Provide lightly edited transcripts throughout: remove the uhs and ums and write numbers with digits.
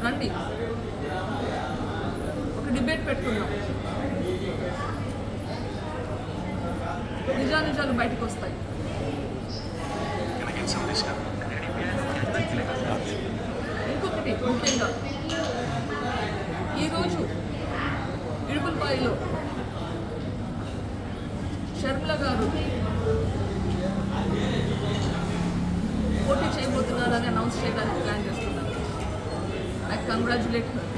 రండి ఒక డిబేట్ పెట్టుకుందాం. నిజానిజాలు బయటకు వస్తాయి. ఇంకొకటి ముఖ్యంగా ఈరోజు ఇడుపులపాయలో షర్మిల గారు పోటీ చేయబోతున్నారని అనౌన్స్ చేయడానికి ప్లాన్ చేస్తున్నారు. I congratulate her.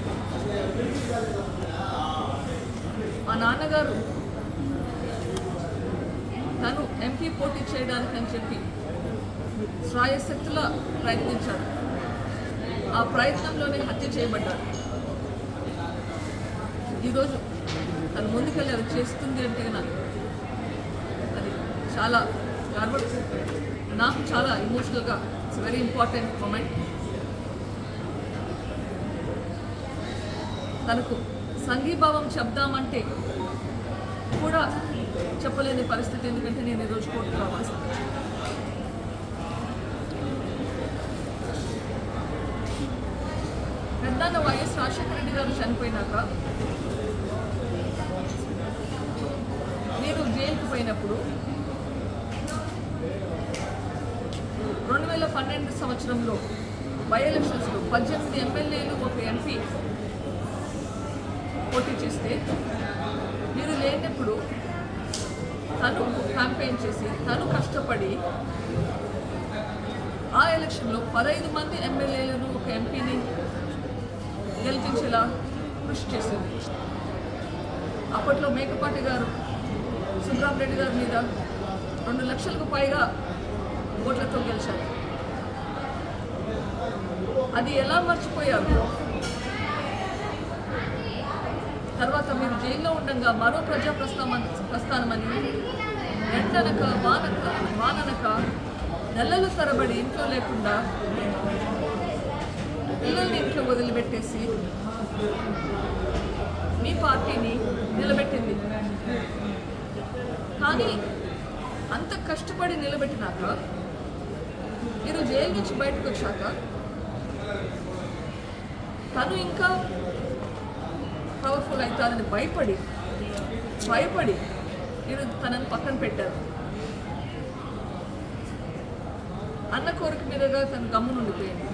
మా నాన్నగారు తను ఎంపీ పోటీ చేయడానికి అని చెప్పి శ్రాయశక్తులా ప్రయత్నించాడు. ఆ ప్రయత్నంలోనే హత్య చేయబడ్డాడు. ఈరోజు తను ముందుకెళ్ళి అది చేస్తుంది అంటే అది చాలా నాకు చాలా ఎమోషనల్గా ఇట్స్ వెరీ ఇంపార్టెంట్ మూమెంట్. తనకు సంఘీభావం చెప్దామంటే కూడా చెప్పలేని పరిస్థితి. ఎందుకంటే నేను ఈరోజు కోర్టుకు రావాల్సింది. పెద్దన్న వైఎస్ రాజశేఖర రెడ్డి గారు చనిపోయినాక నేను జైలుకు పోయినప్పుడు 2012 సంవత్సరంలో బై ఎలక్షన్స్లో 18 ఎమ్మెల్యేలు ఒక ఎంపీ పోటీ చేస్తే మీరు లేనప్పుడు తను క్యాంపెయిన్ చేసి తను కష్టపడి ఆ ఎలక్షన్లో 15 మంది ఎమ్మెల్యేలను ఒక ఎంపీని గెలిపించేలా కృషి చేసింది. అప్పట్లో మేకపాటి గారు సుబ్రహ్మరెడ్డి గారి మీద 2 లక్షలకు పైగా ఓట్లతో గెలిచారు. అది ఎలా మర్చిపోయారు? తర్వాత మీరు జైల్లో ఉండగా మరో ప్రజా ప్రస్థానమని ఎండనక వాననక నెలలు తరబడి ఇంట్లో లేకుండా పిల్లల్ని ఇంట్లో వదిలిపెట్టేసి మీ పార్టీని నిలబెట్టింది. కానీ అంత కష్టపడి నిలబెట్టినాక మీరు జైలు నుంచి బయటకు వచ్చాక తను ఇంకా పవర్ఫుల్ అవుతారని భయపడి మీరు తనని పక్కన పెట్టారు. అన్న కోరిక మీదుగా తను గమ్మునుండిపోయింది.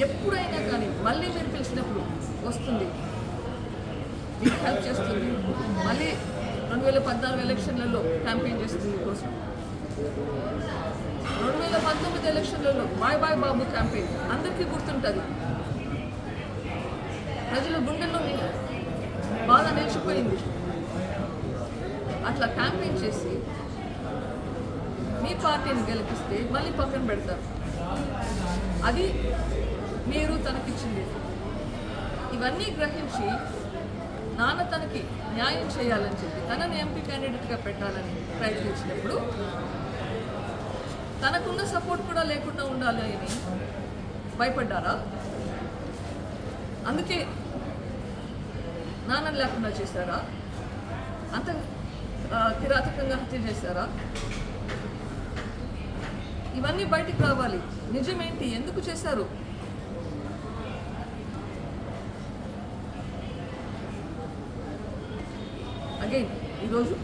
ఎప్పుడైనా కానీ మళ్ళీ మీరు పిలిచినప్పుడు వస్తుంది, మీకు హెల్ప్ చేస్తుంది. మళ్ళీ 2014 ఎలక్షన్లలో క్యాంపెయిన్ చేస్తుంది మీకోసం. 2019 ఎలక్షన్లలో బాయ్ బాయ్ బాబు క్యాంపెయిన్ అందరికీ గుర్తుంటుంది. ప్రజల గుండెల్లో బాధ నిలిచిపోయింది. అట్లా క్యాంపెయిన్ చేసి మీ పార్టీని గెలిపిస్తే మళ్ళీ పక్కన పెడతారు. అది మీరు తనకిచ్చింది. ఇవన్నీ గ్రహించి నాన్న తనకి న్యాయం చేయాలని చెప్పి తనని ఎంపీ క్యాండిడేట్గా పెట్టాలని ప్రయత్నించినప్పుడు తనకున్న సపోర్ట్ కూడా లేకుండా ఉండాలి అని భయపడ్డారా? అందుకే నాన్న లేకుండా చేశారా? అంత కిరాతకంగా హత్య చేశారా? ఇవన్నీ బయటికి రావాలి. నిజమేంటి, ఎందుకు చేశారు? అగైన్ ఈరోజు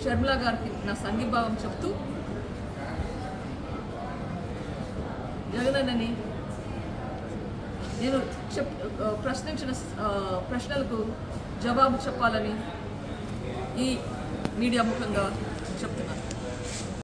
షర్మిల గారికి నా సంఘీభావం చెప్తూ జగనన్నని నేను ప్రశ్నించిన ప్రశ్నలకు జవాబు చెప్పాలని ఈ మీడియా ముఖంగా చెప్తున్నాను.